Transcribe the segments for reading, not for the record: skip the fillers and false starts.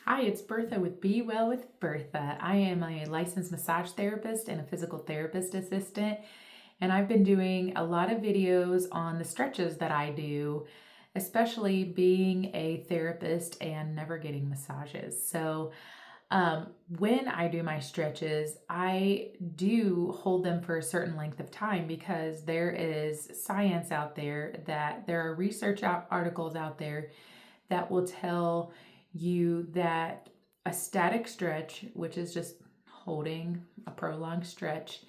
Hi, it's Bertha with Be Well with Bertha. I am a licensed massage therapist and a physical therapist assistant, and I've been doing a lot of videos on the stretches that I do, especially being a therapist and never getting massages. When I do my stretches, I do hold them for a certain length of time because there is science out there that there are articles out there that will tell you that a static stretch, which is just holding a prolonged stretch,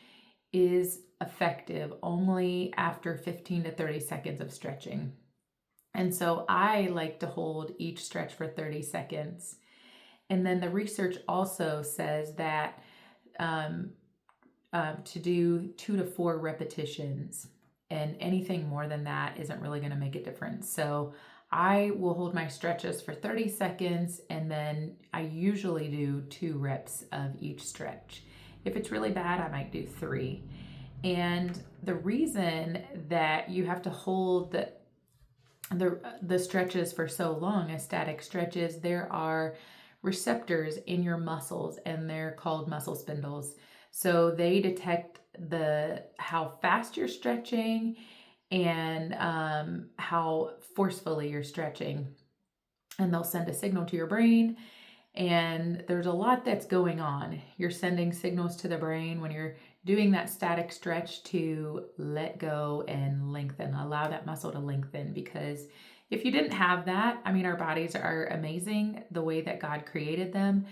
is effective only after 15 to 30 seconds of stretching. And so I like to hold each stretch for 30 seconds. And then the research also says that to do 2 to 4 repetitions, and anything more than that isn't really going to make a difference. So I will hold my stretches for 30 seconds, and then I usually do 2 reps of each stretch. If it's really bad, I might do 3. And the reason that you have to hold the stretches for so long as static stretches, there are receptors in your muscles, and they're called muscle spindles. So they detect how fast you're stretching and how forcefully you're stretching. And they'll send a signal to your brain. And there's a lot that's going on. You're sending signals to the brain when you're doing that static stretch to let go and lengthen, allow that muscle to lengthen. Because if you didn't have that, our bodies are amazing the way that God created them.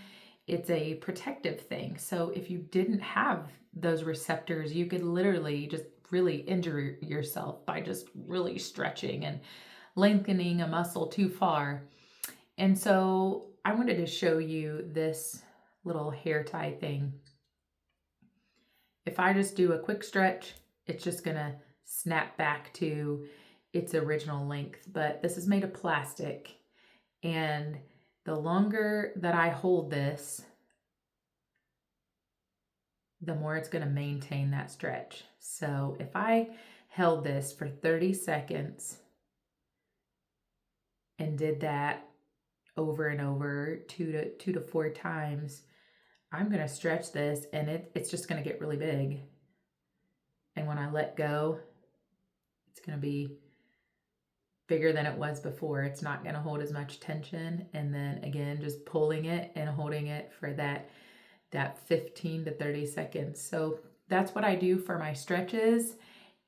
It's a protective thing. So if you didn't have those receptors, you could literally just really injure yourself by just really stretching and lengthening a muscle too far. And so I wanted to show you this little hair tie thing. If I just do a quick stretch, it's just gonna snap back to its original length. But this is made of plastic, and the longer that I hold this, the more it's going to maintain that stretch. So if I held this for 30 seconds and did that over and over 2 to 4 times, I'm going to stretch this, and it's just going to get really big. And when I let go, it's going to be bigger than it was before. It's not going to hold as much tension. And then again, just pulling it and holding it for that 15 to 30 seconds. So that's what I do for my stretches,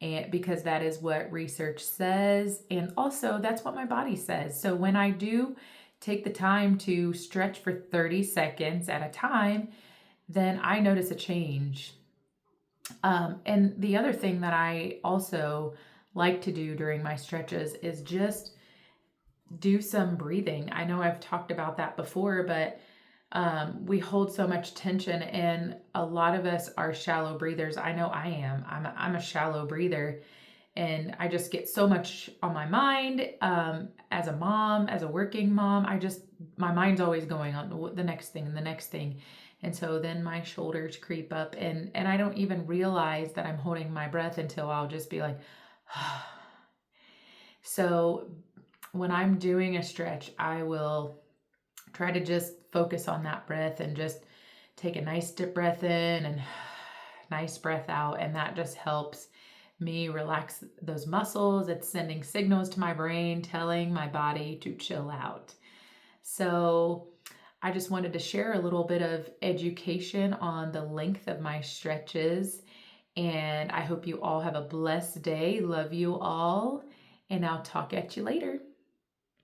and because that is what research says, and also that's what my body says. So when I do take the time to stretch for 30 seconds at a time, then I notice a change. And the other thing that I also like to do during my stretches is just do some breathing. I know I've talked about that before, but we hold so much tension, and a lot of us are shallow breathers. I know I am. I'm a shallow breather, and I just get so much on my mind. As a mom, as a working mom, my mind's always going on the next thing and the next thing. And so then my shoulders creep up, and I don't even realize that I'm holding my breath until I'll just be like, So when I'm doing a stretch, I will try to just focus on that breath and just take a nice deep breath in and nice breath out. And that just helps me relax those muscles. It's sending signals to my brain, telling my body to chill out. So I just wanted to share a little bit of education on the length of my stretches. And I hope you all have a blessed day. Love you all. And I'll talk at you later.